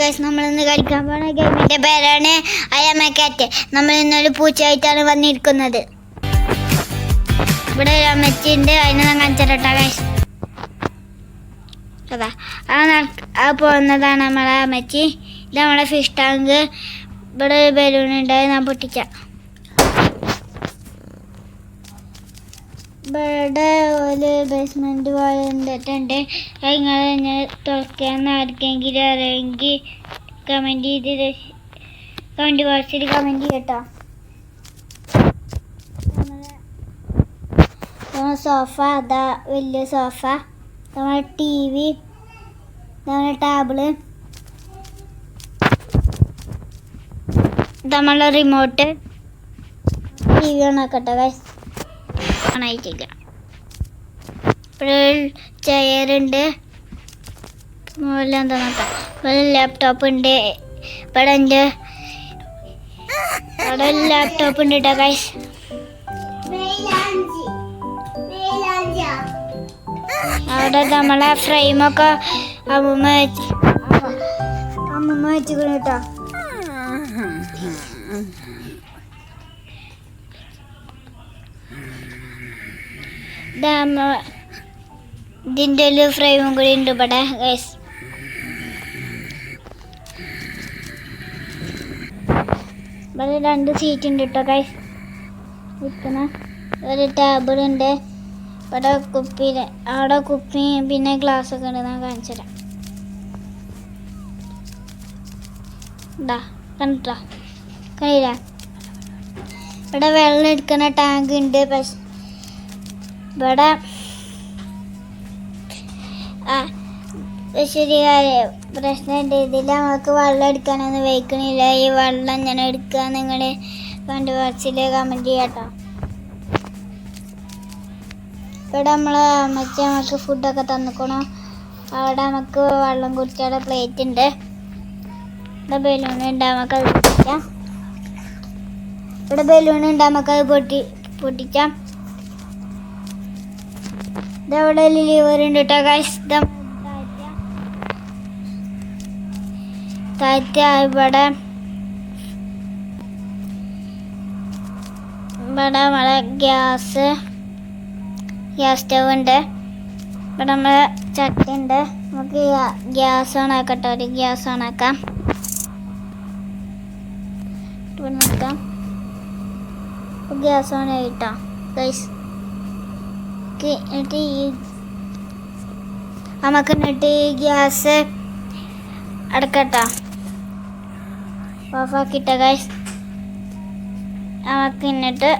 Guys, നമ്മളിന്ന് കളിക്കാൻ പോകുന്ന ഗെയിമിൻ്റെ പേരാണ് അയമക്കാറ്റ്. നമ്മൾ ഇന്നൊരു പൂച്ചയായിട്ടാണ് വന്നിരിക്കുന്നത്. ഇവിടെ ഒരു അമ്മച്ചിൻ്റെ, അതിനെ ഞാൻ കാണിച്ചിട്ടാ ഗൈസ്. അതാ ആ പോകുന്നതാണ് നമ്മളെ അമ്മച്ചി. ഇത് നമ്മളെ ഫിഷ് ടാങ്ക്. ഇവിടെ ഒരു ബലൂൺ ഉണ്ടായി, ഞാൻ പൊട്ടിച്ച. ഇവിടെ ഒരു ബേസ്മെൻറ്റ് പോലെ എന്തിട്ടുണ്ട്. നിങ്ങൾ തുറക്കാന്ന് ആർക്കെങ്കിലും അറിയെങ്കിൽ കമൻറ്റ് ബോക്സിൽ കമൻറ്റ് ചെയ്യട്ടോ. നമ്മളെ സോഫ, അതാ വലിയ സോഫ. നമ്മളെ TV, നമ്മളെ ടേബിള്, നമ്മളെ റിമോട്ട്. TV ഓണാക്കട്ടെ ഗൈസ്. ഓണായിട്ടില്ല. ഇവിടെ ചെയറുണ്ട്. മുകളിൽ എന്താ നോക്കാം. ഇവിടെ ലാപ്ടോപ്പ് ഉണ്ട്. ഇവിടെ ലാപ്ടോപ്പ് ഉണ്ട് കേട്ടോ ഗൈസ്. അവിടെ നമ്മളെ ഫ്രെയിമൊക്കെ അമ്മൂമ്മ വെച്ചിരിക്കുന്നു കേട്ടോ. ഇതിൻ്റെ ഒരു ഫ്രെയിമും കൂടി ഉണ്ട് ഇവിടെ ഗൈസ്. ഇവിടെ 2 സീറ്റ് ഉണ്ട് കേട്ടോ ഗൈസ്. ഇരിക്കുന്ന ഒരു ടേബിൾ ഉണ്ട്. ഇവിടെ അവിടെ കുപ്പി പിന്നെ ഗ്ലാസ് ഒക്കെ ഉണ്ട്. ഞാൻ കാണിച്ചു തരാം. ഇതാ കണ്ടിട്ടോ, കഴിയില്ല. ഇവിടെ വെള്ളം എടുക്കുന്ന ടാങ്ക് ഉണ്ട്. പക്ഷെ ഇവിടെ ശരി പ്രശ്നമുണ്ട്. ഇതിൽ നമുക്ക് വെള്ളം എടുക്കാനൊന്നും വയ്ക്കണില്ല. ഈ വെള്ളം ഞാൻ എടുക്കുക. നിങ്ങൾ കമൻറ്റ് ബോക്സിൽ കമൻറ്റ് ചെയ്യാട്ടോ. ഇവിടെ അമ്മച്ചി നമുക്ക് ഫുഡൊക്കെ തന്നിക്കണു. അവിടെ നമുക്ക് വെള്ളം കുടിച്ചാൽ പ്ലേറ്റ് ഉണ്ട്. ഇവിടെ ബലൂൺ ഉണ്ട്, നമുക്കത് പൊട്ടിക്കാം. ഇവിടെ ബലൂൺ ഉണ്ട്, നമുക്കത് പൊട്ടിക്കാം. ഇതവിടെ ലിവർ ഉണ്ട് കേട്ടോ ഗൈസ്. ഇവിടെ നമ്മളെ ഗ്യാസ് സ്റ്റവ് ഉണ്ട്. ഇവിടെ നമ്മളെ ചട്ടി ഉണ്ട്. നമുക്ക് ഗ്യാസ് ഓണാക്കട്ടെ. ഒരു ഗ്യാസ് ഓണാക്കാം. നോക്കാം. ഗ്യാസ് ഓൺ ആയിട്ടോ ഗൈസ്. നമുക്ക് എന്നിട്ട് ഈ ഗ്യാസ് അടക്കട്ടോ. ഓഫാക്കിട്ട ഗൈസ്. നമുക്ക് എന്നിട്ട്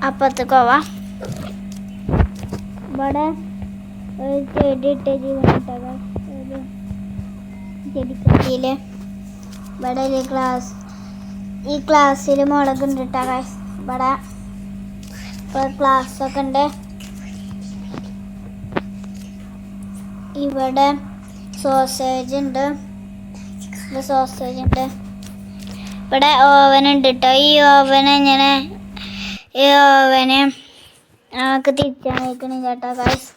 അപ്പത്തേക്ക് പോവാം. ഇവിടെ ഒരു ചെടി ഇട്ട ജീവനിട്ടോ ഗൈസ്. ഒരു ചെടിക്കട്ടിയിൽ ഇവിടെ ഒരു ഈ ഗ്ലാസ്സിൽ മുളകുണ്ട് കേട്ടോ ഗൈസ്. ഇവിടെ ഗ്ലാസ്സൊക്കെ ഉണ്ട്. ഇവിടെ സോസേജ് ഉണ്ട്. ഇവിടെ ഓവൻ ഉണ്ട് കേട്ടോ. ഈ ഓവന് നമുക്ക് തിരിച്ചാൻ വയ്ക്കണം കേട്ടോ ഗൈസ്.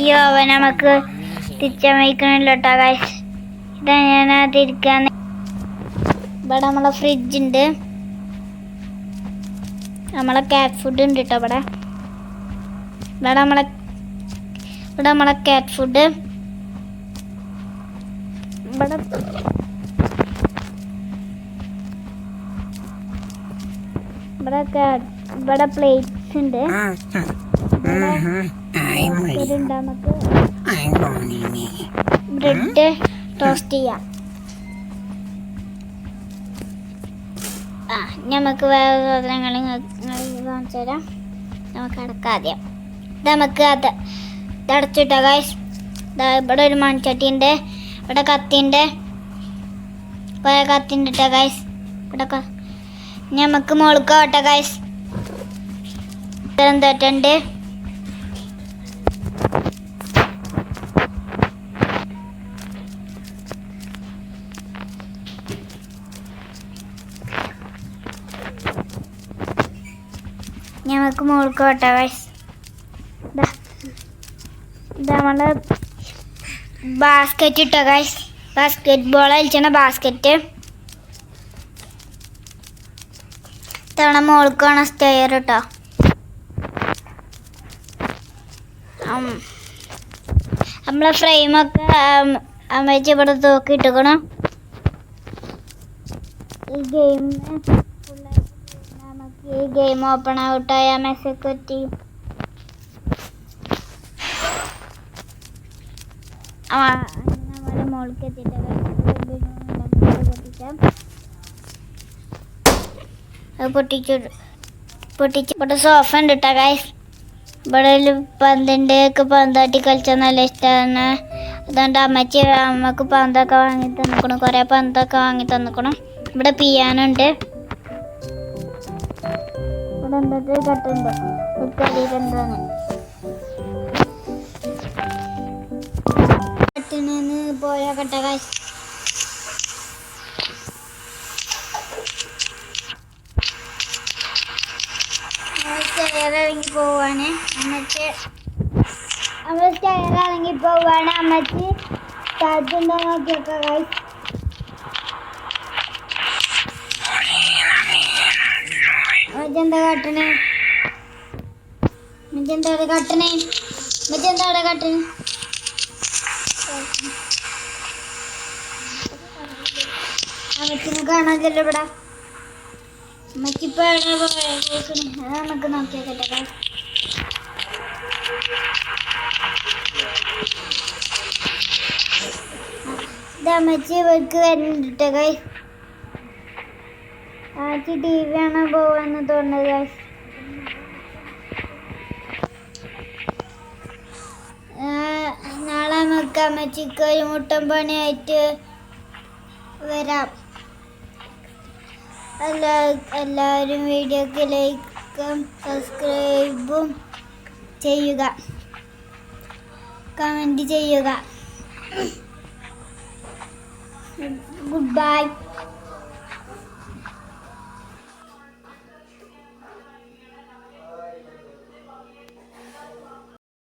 ഈ ഓവൻ നമുക്ക് തിരിച്ചാൻ വയ്ക്കണില്ല കേട്ടോ ഗൈസ്. ഇതാ ഞാൻ തിരിക്കാൻ. ഇവിടെ നമ്മളെ ഫ്രിഡ്ജ് ഉണ്ട്. നമ്മളെ കാറ്റ് ഫുഡ് ഉണ്ട് കേട്ടോ. ഇവിടെ നമ്മളെ കാറ്റ് ഫുഡ്. ഇവിടെ പ്ലേറ്റ്സ് ഉണ്ട്. നമുക്ക് ബ്രെഡ് ടോസ്റ്റ് ചെയ്യാം. നമുക്ക് വേറെ സാധനങ്ങൾ കാണിച്ചു തരാം. നമുക്ക് അടക്കാം ആദ്യം. നമുക്ക് അടച്ചിട്ടോ ഗൈസ്. ഇവിടെ ഒരു മൺചട്ടി ഉണ്ട്. ഇവിടെ കത്തിണ്ട്. കുറേ കത്തിണ്ട് കേട്ടോ ഗൈസ്. ഇവിടെ നമുക്ക് മുളക് കേട്ടോ ഗൈസ്. ഇത്തരം തെറ്റുണ്ട്. നമുക്ക് മുളക് കേട്ടോ ഗൈസ്. നമ്മളെ ബാസ്ക്കറ്റ് ഇട്ടോ ഗൈസ്. ബാസ്ക്കറ്റ് ബോൾ കളിച്ചണ ബാസ്ക്കറ്റ്. തവണ മോൾക്കാണ് സ്റ്റെയർ കേട്ടോ. നമ്മളെ ഫ്രെയിമൊക്കെ അമ്മച്ചി ഇവിടെ തൂക്കി ഇട്ടുക്കണം. ഈ ഗെയിം നമുക്ക് ഈ ഗെയിം ഓപ്പൺ ഔട്ടായ മെസ്സേജ് പറ്റി നമ്മുടെ മോൾക്ക് എത്തിയിട്ട് പൊട്ടിച്ച് ഇവിടെ സോഫ ഉണ്ട് കേട്ടോ ഗൈസ്. ഇവിടെ പന്തിൻ്റെ ഒക്കെ പന്താട്ടി കളിച്ചാൽ നല്ല ഇഷ്ടമാണ്. അതുകൊണ്ട് അമ്മക്ക് പന്തൊക്കെ വാങ്ങി തന്നിക്കണം. കുറേ പന്തൊക്കെ വാങ്ങി തന്നിക്കണം. ഇവിടെ പിയാനോ ഉണ്ട്. ഇവിടെ എന്തൊക്കെ കട്ടുണ്ട് എന്താണ് കട്ടിന് പോയാ കട്ട കാശ്. സ്റ്റെയറിറങ്ങി പോവാണ് അമ്മച്ച്. നമ്മൾ സ്റ്റെയറിറങ്ങി പോവാണ് അമ്മച്ച്. താഴത്തുണ്ടോ നോക്കിയൊക്കെ കാശ്. എന്താ കാട്ടണേ? എന്താ കാട്ടണേ? എന്താ കാട്ടണേ? അമ്മച്ചിനെ കാണാതല്ലോ ഇവിടെ. അമ്മച്ചിപ്പോ നമുക്ക് നോക്കിയാക്കട്ടെ. ഇത് അമ്മച്ചി ഇവർക്ക് വരുന്നുണ്ട് കൈ. ആച്ചി ടി വി കാണാൻ പോവാന്ന് തോന്നുന്നത് ഗൈസ്. നാളെ നമുക്ക് അമ്മച്ചിക്ക് ഒരു മുട്ടൻ പണിയായിട്ട് വരാം. എല്ലാവരും വീഡിയോക്ക് ലൈക്കും സബ്സ്ക്രൈബും ചെയ്യുക, കമൻറ്റ് ചെയ്യുക. Good bye.